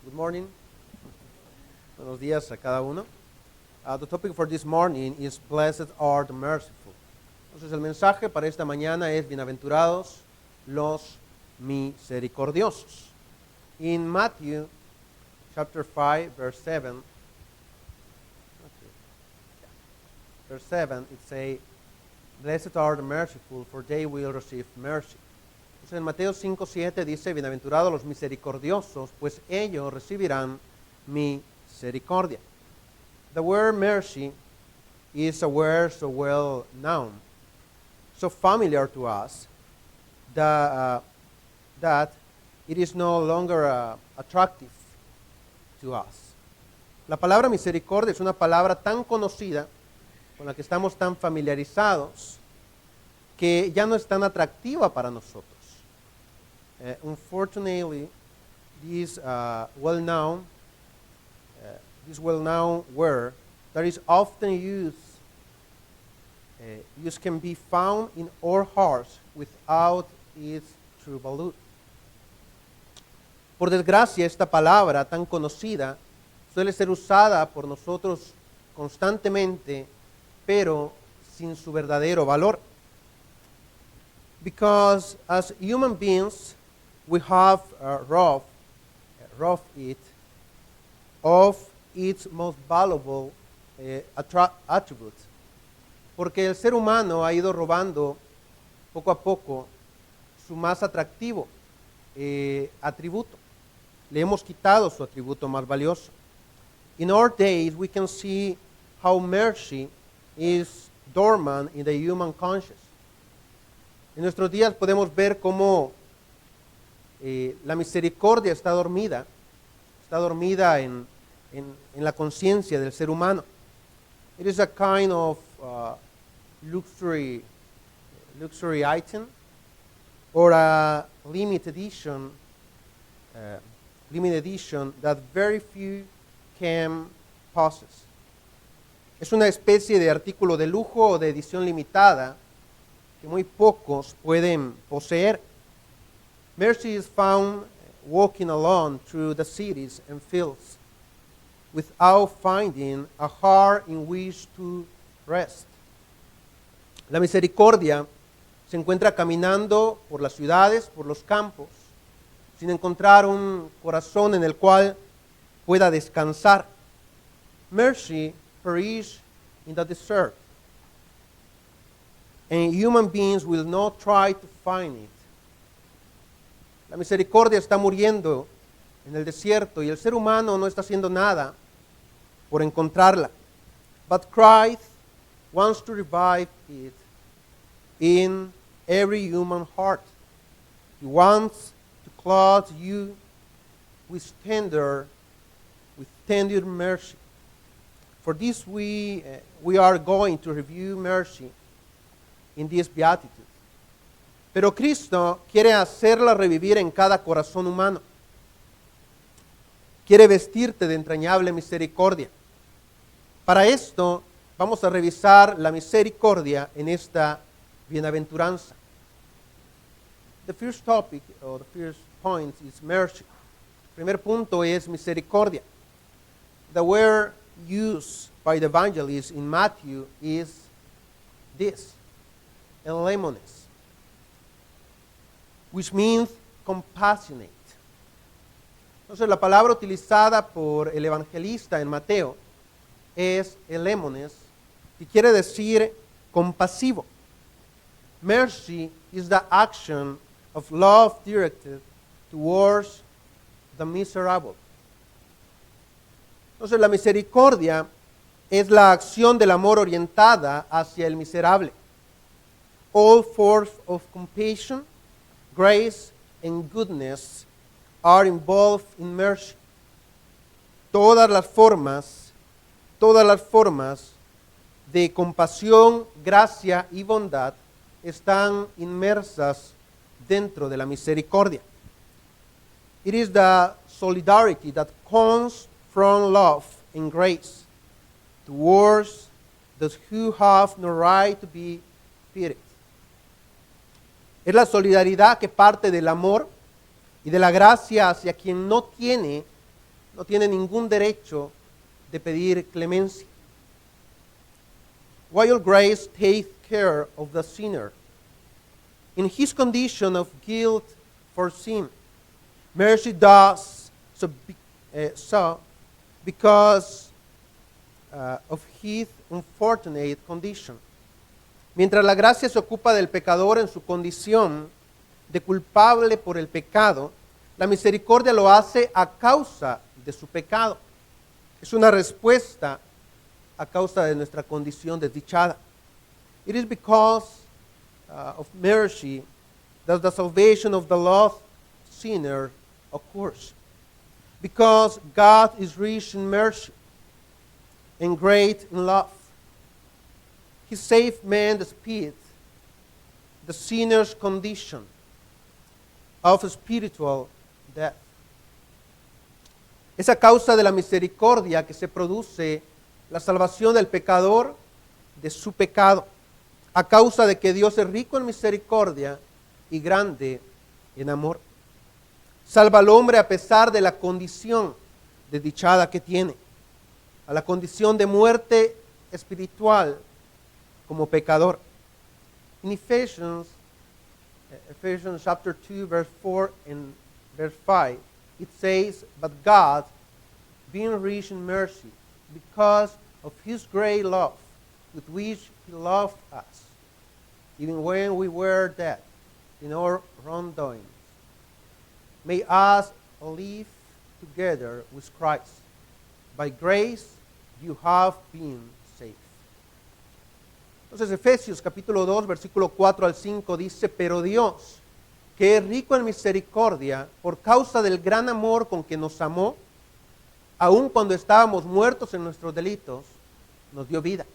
Good morning. Buenos días a cada uno. The topic for this morning is Blessed are the merciful. Entonces el mensaje para esta mañana es Bienaventurados los misericordiosos. In Matthew chapter 5 verse 7, it says, Blessed are the merciful, for they will receive mercy. Entonces en Mateo 5:7 dice, Bienaventurados los misericordiosos, pues ellos recibirán misericordia. The word mercy is a word so well known, so familiar to us, that it is no longer attractive to us. La palabra misericordia es una palabra tan conocida, con la que estamos tan familiarizados, que ya no es tan atractiva para nosotros. Unfortunately, this well-known word that is often used can be found in our hearts without its true value. Por desgracia, esta palabra tan conocida suele ser usada por nosotros constantemente, pero sin su verdadero valor. Because as human beings, we have robbed it of its most valuable attributes. Porque el ser humano ha ido robando poco a poco su más atractivo atributo. Le hemos quitado su atributo más valioso. In our days, we can see how mercy is dormant in the human conscience. En nuestros días podemos ver cómo la misericordia está dormida en la conciencia del ser humano. It is a kind of luxury item or a limited edition that very few can possess. Es una especie de artículo de lujo o de edición limitada que muy pocos pueden poseer. Mercy is found walking alone through the cities and fields without finding a heart in which to rest. La misericordia se encuentra caminando por las ciudades, por los campos, sin encontrar un corazón en el cual pueda descansar. Mercy perish in the desert, and human beings will not try to find it. La misericordia está muriendo en el desierto y el ser humano no está haciendo nada por encontrarla. But Christ wants to revive it in every human heart. He wants to clothe you with tender mercy. For this we are going to review mercy in this beatitude. Pero Cristo quiere hacerla revivir en cada corazón humano. Quiere vestirte de entrañable misericordia. Para esto vamos a revisar la misericordia en esta bienaventuranza. The first topic, or the first point, is mercy. El primer punto es misericordia. The word used by the evangelist in Matthew is this, elemones, which means compassionate. Entonces la palabra utilizada por el evangelista en Mateo es elemones, que quiere decir compasivo. Mercy is the action of love directed towards the miserable. Entonces la misericordia es la acción del amor orientada hacia el miserable. All forms of compassion, grace, and goodness are involved in mercy. Todas las formas de compasión, gracia y bondad están inmersas dentro de la misericordia. It is the solidarity that comes from love and grace towards those who have no right to be pitied. Es la solidaridad que parte del amor y de la gracia hacia quien no tiene no tiene ningún derecho de pedir clemencia. While grace takes care of the sinner in his condition of guilt for sin, mercy does so because of his unfortunate condition. Mientras la gracia se ocupa del pecador en su condición de culpable por el pecado, la misericordia lo hace a causa de su pecado. Es una respuesta a causa de nuestra condición desdichada. It is because of mercy that the salvation of the lost sinner occurs. Because God is rich in mercy and great in love. He saved man despite the sinner's condition of spiritual death. Es a causa de la misericordia que se produce la salvación del pecador de su pecado, a causa de que Dios es rico en misericordia y grande en amor. Salva al hombre a pesar de la condición desdichada que tiene, a la condición de muerte espiritual como pecador. In Ephesians chapter 2, verse 4 and verse 5, it says, "But God, being rich in mercy, because of his great love, with which he loved us, even when we were dead in our wrongdoings, made us live together with Christ. By grace you have been saved." Entonces Efesios capítulo 2, versículo 4 al 5 dice, "Pero Dios, que es rico en misericordia, por causa del gran amor con que nos amó, aun cuando estábamos muertos en nuestros delitos, nos dio vida,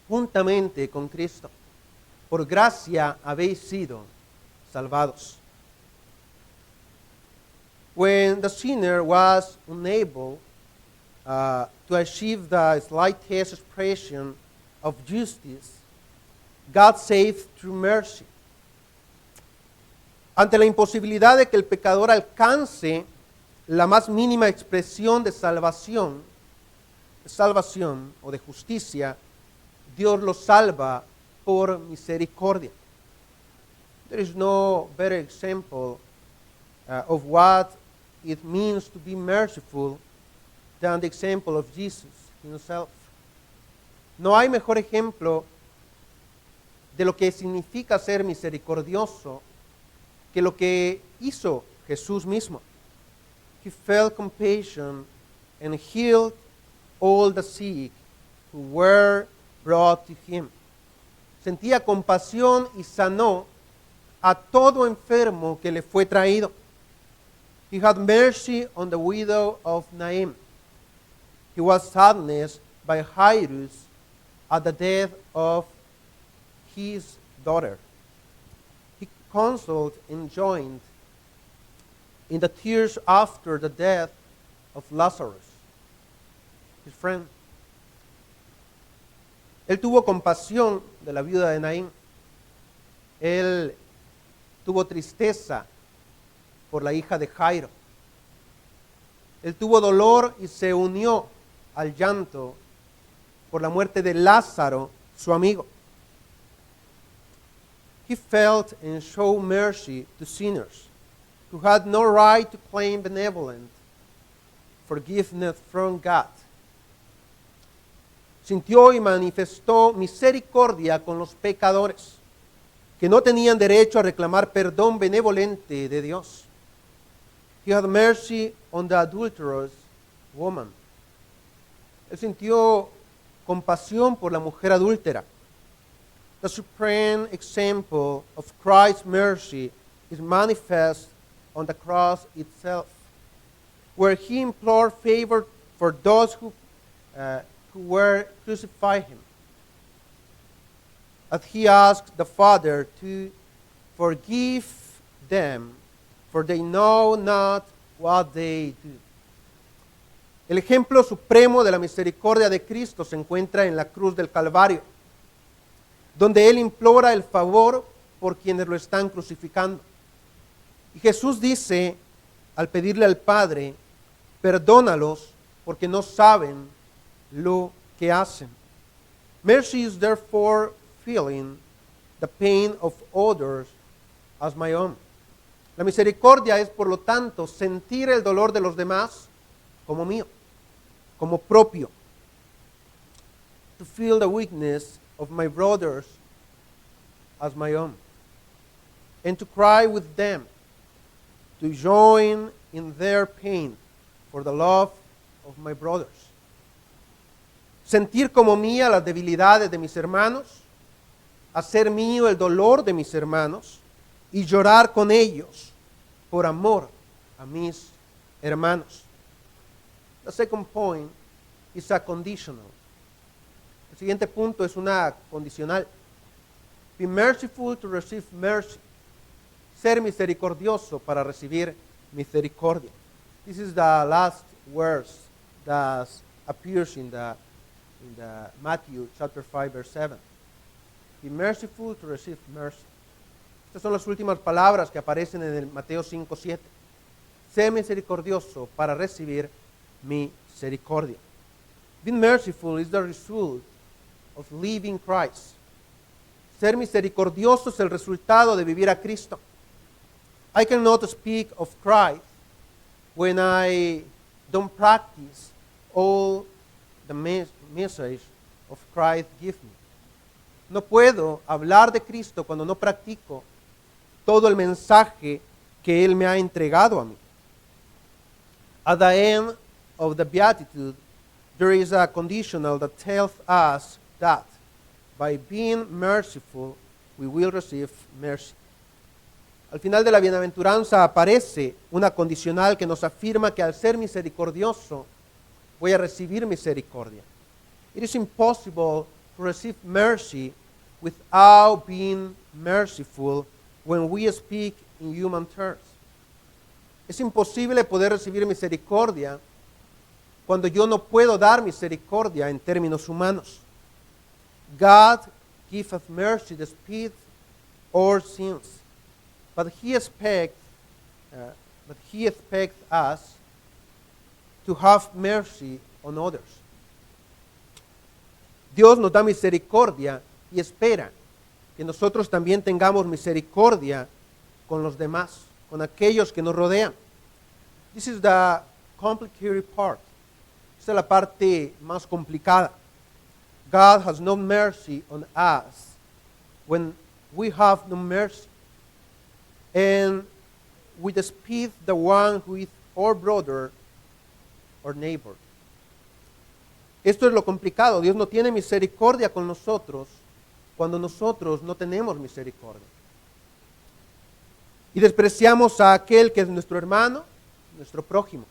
juntamente con Cristo. Por gracia habéis sido salvados." When the sinner was unable to achieve the slightest expression of justice, God saved through mercy. Ante la imposibilidad de que el pecador alcance la más mínima expresión de salvación o de justicia, Dios lo salva por misericordia. There is no better example of what it means to be merciful than the example of Jesus himself. No hay mejor ejemplo de lo que significa ser misericordioso que lo que hizo Jesús mismo. He felt compassion and healed all the sick who were brought to him. Sentía compasión y sanó a todo enfermo que le fue traído. He had mercy on the widow of Naim. He was saddened by Jairus at the death of his daughter. He consoled and joined in the tears after the death of Lazarus, his friend. Él tuvo compasión de la viuda de Naín. Él tuvo tristeza por la hija de Jairo. Él tuvo dolor y se unió al llanto por la muerte de Lázaro, su amigo. He felt and showed mercy to sinners who had no right to claim benevolent forgiveness from God. Sintió y manifestó misericordia con los pecadores que no tenían derecho a reclamar perdón benevolente de Dios. He had mercy on the adulterous woman. Él sintió compasión por la mujer adúltera. The supreme example of Christ's mercy is manifest on the cross itself, where he implored favor for those who were crucified him. As he asked the Father to forgive them, for they know not what they do. El ejemplo supremo de la misericordia de Cristo se encuentra en la cruz del Calvario, donde Él implora el favor por quienes lo están crucificando. Y Jesús dice, al pedirle al Padre Perdónalos porque no saben lo que hacen. Mercy is therefore feeling the pain of others as my own. La misericordia es, por lo tanto, sentir el dolor de los demás como mío, como propio. To feel the weakness of my brothers as my own. And to cry with them, to join in their pain for the love of my brothers. Sentir como mía las debilidades de mis hermanos, hacer mío el dolor de mis hermanos y llorar con ellos por amor a mis hermanos. The second point is a conditional. El siguiente punto es una condicional. Be merciful to receive mercy. Ser misericordioso para recibir misericordia. This is the last verse that appears in the Matthew chapter 5 verse 7. Be merciful to receive mercy. Estas son las últimas palabras que aparecen en el Mateo 5:7. Sé misericordioso para recibir misericordia. Being merciful is the result of living Christ. Ser misericordioso es el resultado de vivir a Cristo. I cannot speak of Christ when I don't practice all the message of Christ gives me. No puedo hablar de Cristo cuando no practico todo el mensaje que Él me ha entregado a mí. At the end of the Beatitude, there is a conditional that tells us that by being merciful, we will receive mercy. Al final de la bienaventuranza aparece una condicional que nos afirma que al ser misericordioso, voy a recibir misericordia. It is impossible to receive mercy without being merciful when we speak in human terms. Es imposible poder recibir misericordia cuando yo no puedo dar misericordia en términos humanos. God giveth mercy despite our sins, but He expects us to have mercy on others. Dios nos da misericordia y espera que nosotros también tengamos misericordia con los demás, con aquellos que nos rodean. This is the complicated part. Esta es la parte más complicada. God has no mercy on us when we have no mercy. And we despise the one who is our brother or neighbor. Esto es lo complicado. Dios no tiene misericordia con nosotros cuando nosotros no tenemos misericordia. Y despreciamos a aquel que es nuestro hermano, nuestro prójimo.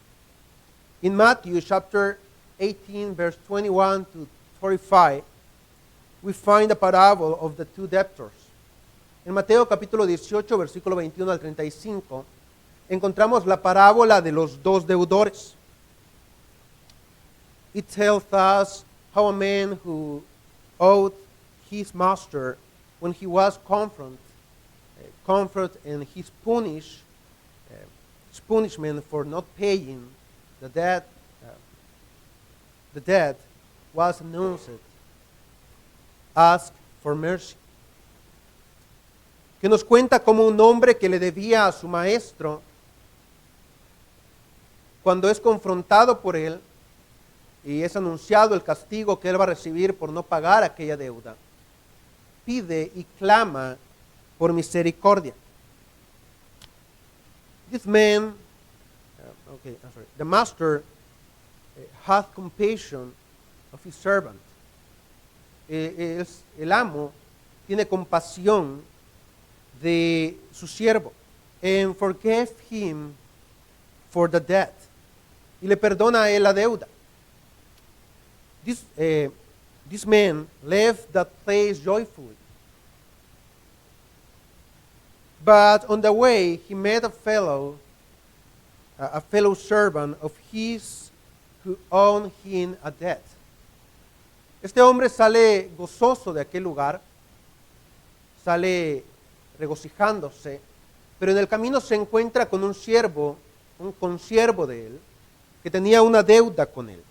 In Matthew chapter 18, verse 21 to 45, we find the parable of the two debtors. En Mateo capítulo 18, versículo 21 al 35, encontramos la parábola de los dos deudores. It tells us how a man who owed his master, when he was confronted and his punishment for not paying the debt was announced, asked for mercy. Que nos cuenta como un hombre que le debía a su maestro, cuando es confrontado por él y es anunciado el castigo que él va a recibir por no pagar aquella deuda, pide y clama por misericordia. This man, the master hath compassion of his servant. El amo tiene compasión de su siervo, and forgave him for the debt. Y le perdona a él la deuda. This man left that place joyfully. But on the way, he met a fellow servant of his who owed him a debt. Este hombre sale gozoso de aquel lugar, sale regocijándose, pero en el camino se encuentra con un consiervo de él, que tenía una deuda con él.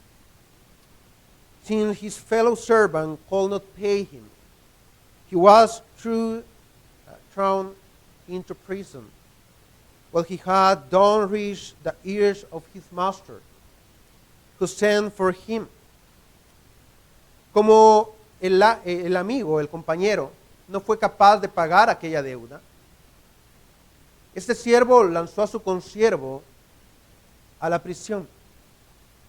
Since his fellow servant could not pay him, he was thrown into prison. What he had done reached the ears of his master, who sent for him. Como el amigo, el compañero, no fue capaz de pagar aquella deuda, este siervo lanzó a su consiervo a la prisión.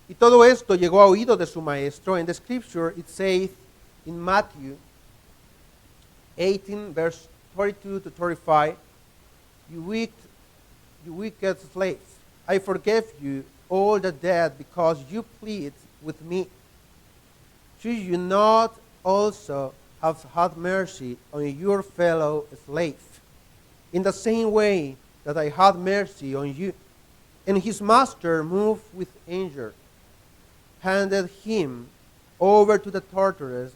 Y todo esto llegó a oídos de su maestro. In the scripture it says in Matthew 18, verse 32 to 35, you wicked slave, I forgave you all the debt because you plead with me. Should you not also have had mercy on your fellow slave, in the same way that I had mercy on you? And his master, moved with anger, handed him over to the torturers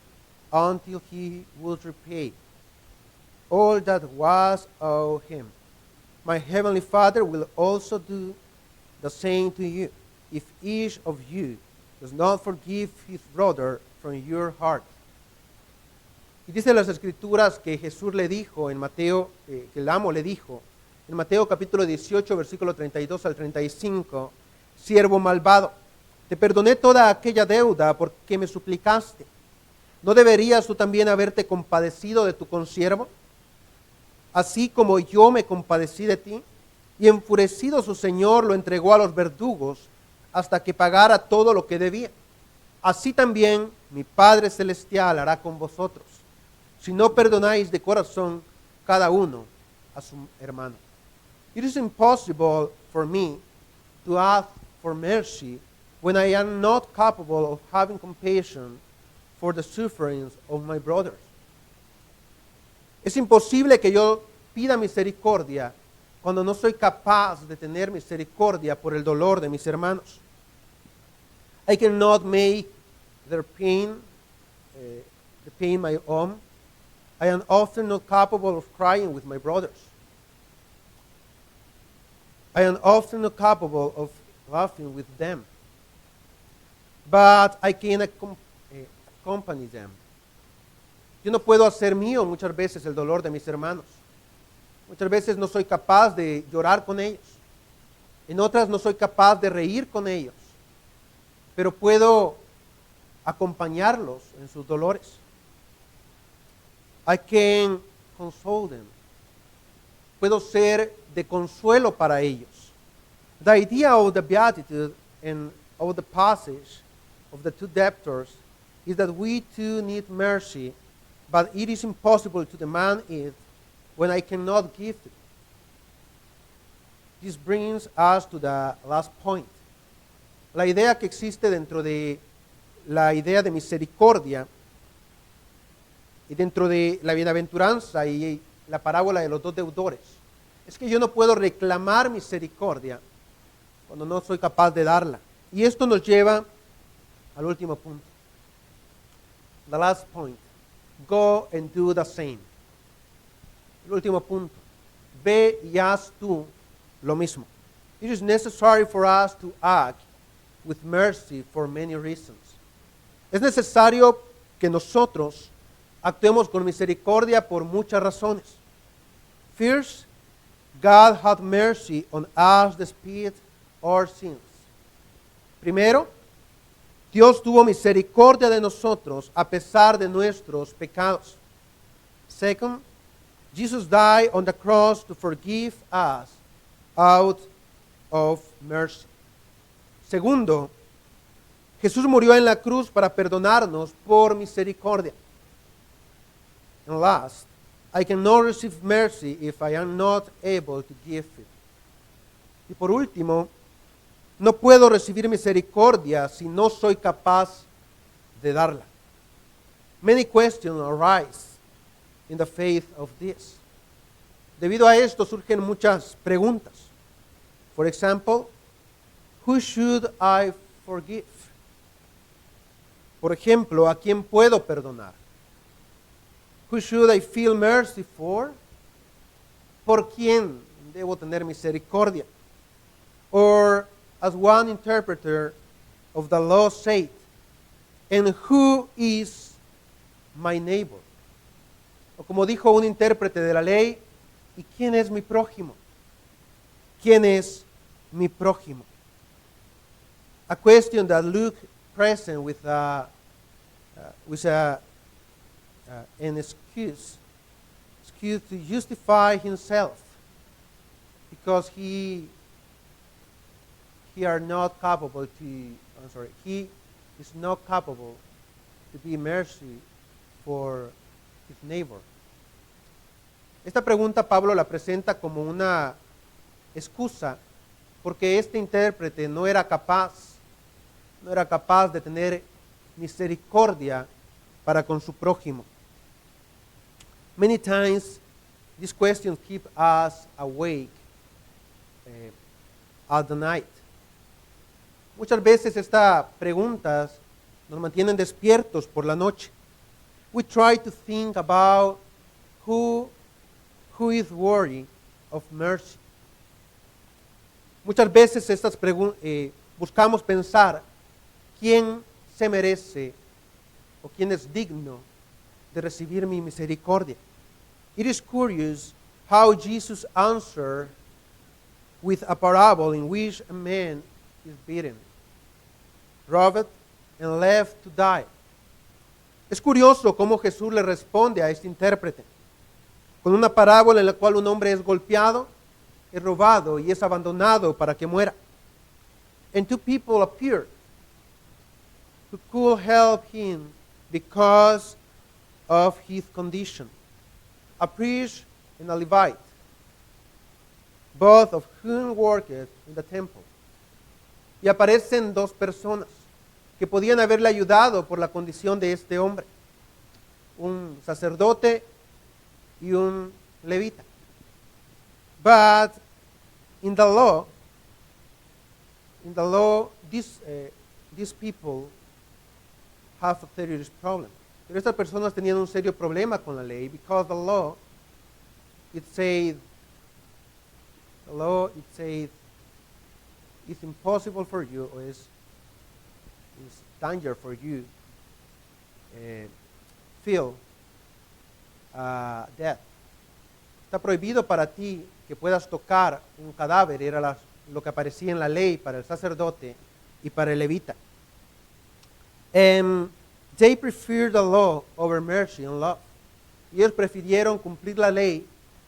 until he would repay all that was owed him. My heavenly Father will also do the same to you, if each of you does not forgive his brother from your heart. Y dice las Escrituras que Jesús le dijo en Mateo, que el amo le dijo, en Mateo capítulo 18, versículo 32 al 35, siervo malvado, te perdoné toda aquella deuda porque me suplicaste. ¿No deberías tú también haberte compadecido de tu consiervo, así como yo me compadecí de ti? Y enfurecido su señor lo entregó a los verdugos hasta que pagara todo lo que debía. Así también mi Padre Celestial hará con vosotros, si no perdonáis de corazón cada uno a su hermano. It is impossible for me to ask for mercy when I am not capable of having compassion for the sufferings of my brothers. Es imposible que yo pida misericordia cuando no soy capaz de tener misericordia por el dolor de mis hermanos. I cannot make their pain, the pain my own. I am often not capable of crying with my brothers. I am often not capable of laughing with them. But I can accompany them. Yo no puedo hacer mío muchas veces el dolor de mis hermanos. Muchas veces no soy capaz de llorar con ellos. En otras no soy capaz de reír con ellos. Pero puedo acompañarlos en sus dolores. I can console them. Puedo ser de consuelo para ellos. The idea of the beatitude and of the passage of the two debtors is that we too need mercy, but it is impossible to demand it when I cannot give it. This brings us to the last point. La idea que existe dentro de la idea de misericordia y dentro de la bienaventuranza y la parábola de los dos deudores es que yo no puedo reclamar misericordia cuando no soy capaz de darla. Y esto nos lleva al último punto. The last point. Go and do the same. El último punto. Ve y haz tú lo mismo. It is necessary for us to act with mercy for many reasons. Es necesario que nosotros actuemos con misericordia por muchas razones. First, God had mercy on us despite our sins. Primero, Dios tuvo misericordia de nosotros a pesar de nuestros pecados. Second, Jesus died on the cross to forgive us out of mercy. Segundo, Jesús murió en la cruz para perdonarnos por misericordia. And last, I cannot receive mercy if I am not able to give it. Y por último, no puedo recibir misericordia si no soy capaz de darla. Many questions arise in the faith of this. Debido a esto surgen muchas preguntas. For example, who should I forgive? Por ejemplo, ¿a quién puedo perdonar? Who should I feel mercy for? ¿Por quién debo tener misericordia? Or as one interpreter of the law said, and who is my neighbor? O como dijo un intérprete de la ley, ¿y quién es mi prójimo? ¿Quién es mi prójimo? A question that Luke presents with an excuse to justify himself, because he is not capable to be mercy for his neighbor. Esta pregunta Pablo la presenta como una excusa porque este intérprete no era capaz de tener misericordia para con su prójimo. Many times these questions keep us awake at the night. Muchas veces estas preguntas nos mantienen despiertos por la noche. We try to think about who is worthy of mercy. Muchas veces buscamos pensar quién se merece o quién es digno de recibir mi misericordia. It is curious how Jesus answered with a parable in which a man is beaten, robbed, and left to die. Es curioso cómo Jesús le responde a este intérprete con una parábola en la cual un hombre es golpeado, es robado y es abandonado para que muera. And two people appeared who could help him because of his condition, a priest and a Levite, both of whom worked in the temple. Y aparecen dos personas que podían haberle ayudado por la condición de este hombre, un sacerdote y un levita. But in the law, these people have a serious problem. Pero estas personas tenían un serio problema con la ley, because the law, it said, it's impossible for you, or it's danger for you, feel death. Está prohibido para ti que puedas tocar un cadáver, era lo que aparecía en la ley para el sacerdote y para el levita. They preferred the law over mercy and love. Y ellos prefirieron cumplir la ley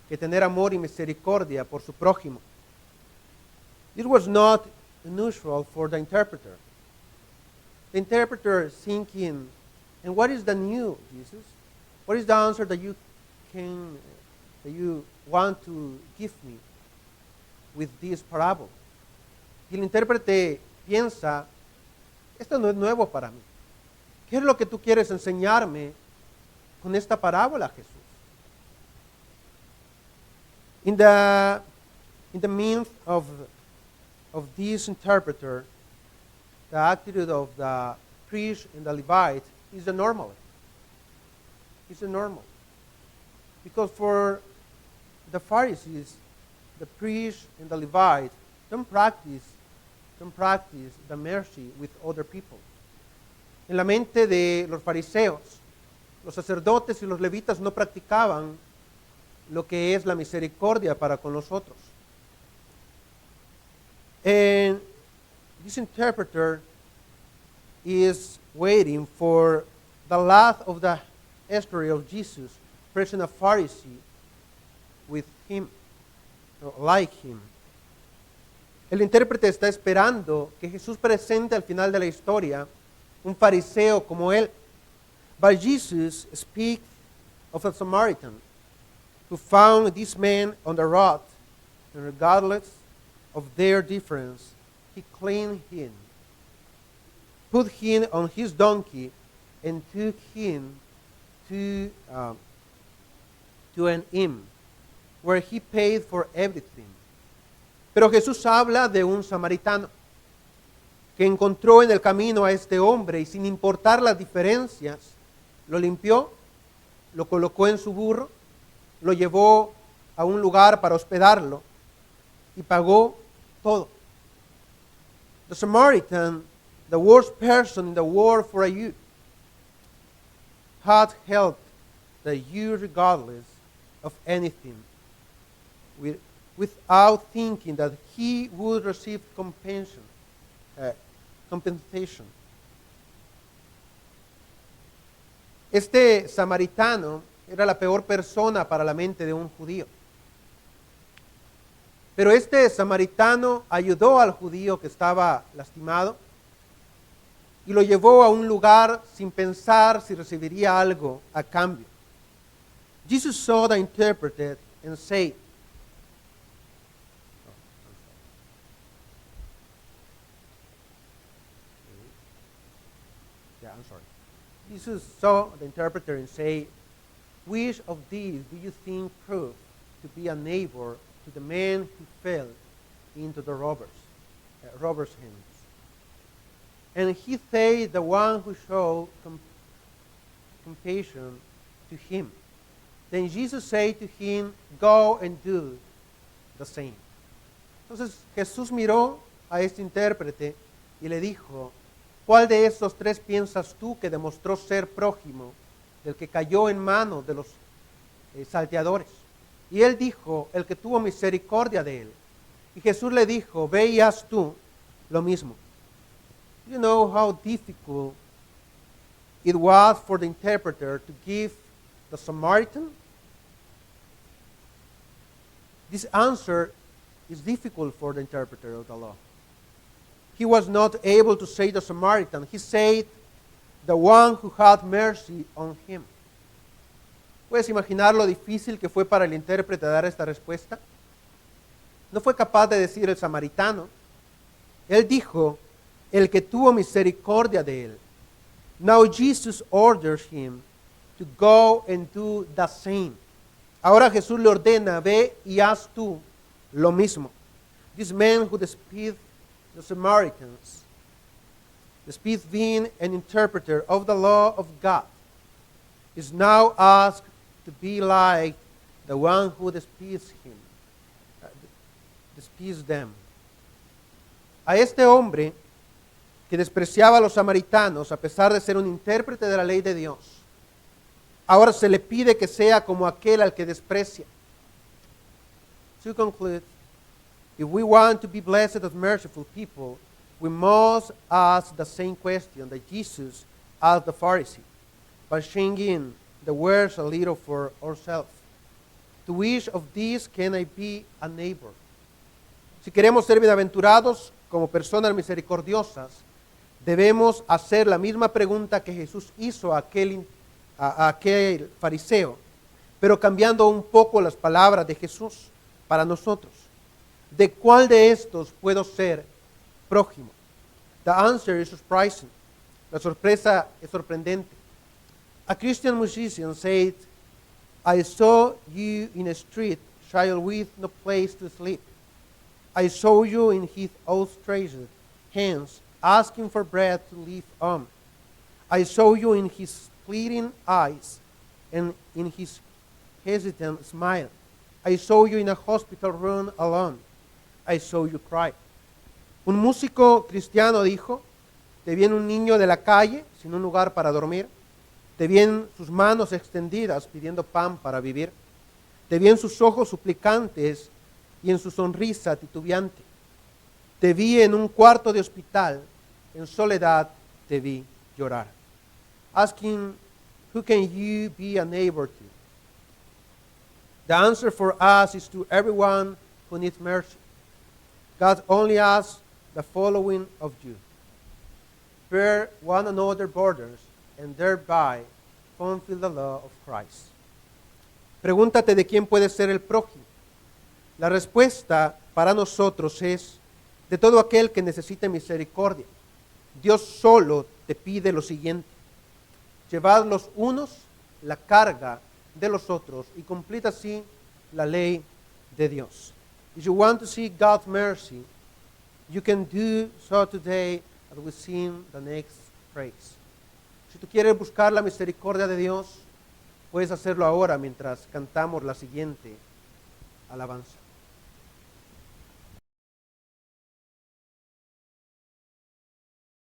que tener amor y misericordia por su prójimo. This was not unusual for the interpreter. The interpreter thinking, and what is the new, Jesus? What is the answer that you want to give me with this parable? Y el intérprete piensa, esto no es nuevo para mí. ¿Qué es lo que tú quieres enseñarme con esta parábola, Jesús? In the midst of this interpreter, the attitude of the priest and the Levite is the normal. It's the normal. Because for the Pharisees, the priest and the Levite don't practice the mercy with other people. En la mente de los fariseos, los sacerdotes y los levitas no practicaban lo que es la misericordia para con los otros. And this interpreter is waiting for the last of the history of Jesus, present a Pharisee with him, like him. El intérprete está esperando que Jesús presente al final de la historia un fariseo como él. But Jesus speaks of a Samaritan who found this man on the road, and regardless of their difference, he cleaned him, put him on his donkey, and took him to an inn, where he paid for everything. Pero Jesús habla de un samaritano que encontró en el camino a este hombre y sin importar las diferencias, lo limpió, lo colocó en su burro, lo llevó a un lugar para hospedarlo y pagó todo. The Samaritan, the worst person in the world for a Jew, had helped the Jew regardless of anything, without thinking that he would receive compensation. Este samaritano era la peor persona para la mente de un judío. Pero este samaritano ayudó al judío que estaba lastimado y lo llevó a un lugar sin pensar si recibiría algo a cambio. Jesus saw the interpreter and said, Jesus saw the interpreter and said, which of these do you think proved to be a neighbor to the man who fell into the robbers' hands? And he said, the one who showed compassion to him. Then Jesus said to him, go and do the same. Entonces Jesús miró a este intérprete y le dijo, ¿cuál de estos tres piensas tú que demostró ser prójimo del que cayó en manos de los salteadores? Y él dijo, el que tuvo misericordia de él. Y Jesús le dijo, ve y haz tú lo mismo. You know how difficult it was for the interpreter to give the Samaritan? This answer is difficult for the interpreter of the law. He was not able to say the Samaritan. He said, the one who had mercy on him. ¿Puedes imaginar lo difícil que fue para el intérprete dar esta respuesta? No fue capaz de decir el samaritano. Él dijo, el que tuvo misericordia de él. Now Jesus orders him to go and do the same. Ahora Jesús le ordena, ve y haz tú lo mismo. This man who despitted the Samaritans, despite being an interpreter of the law of God, is now asked to be like the one who despises them. A este hombre que despreciaba a los samaritanos a pesar de ser un intérprete de la ley de Dios, ahora se le pide que sea como aquel al que desprecia. To conclude, if we want to be blessed as merciful people, we must ask the same question that Jesus asked the Pharisee, by changing the words a little for ourselves. To which of these can I be a neighbor? Si queremos ser bienaventurados como personas misericordiosas, debemos hacer la misma pregunta que Jesús hizo a aquel fariseo, pero cambiando un poco las palabras de Jesús para nosotros. ¿De cuál de estos puedo ser prójimo? The answer is surprising. La sorpresa es sorprendente. A Christian musician said, I saw you in a street, child with no place to sleep. I saw you in his outstretched hands, asking for bread to live on. I saw you in his pleading eyes and in his hesitant smile. I saw you in a hospital room alone. I saw you cry. Un músico cristiano dijo, te vi en un niño de la calle, sin un lugar para dormir. Te vi en sus manos extendidas pidiendo pan para vivir. Te vi en sus ojos suplicantes y en su sonrisa titubeante. Te vi en un cuarto de hospital, en soledad te vi llorar. Asking, who can you be a neighbor to? The answer for us is to everyone who needs mercy. God only asks the following of you. Bear one another's burdens and thereby fulfill the law of Christ. Pregúntate de quién puede ser el prójimo. La respuesta para nosotros es de todo aquel que necesite misericordia. Dios solo te pide lo siguiente: llevad los unos la carga de los otros y cumplid así la ley de Dios. If you want to see God's mercy, you can do so today as we sing the next praise. Si tú quieres buscar la misericordia de Dios, puedes hacerlo ahora mientras cantamos la siguiente alabanza.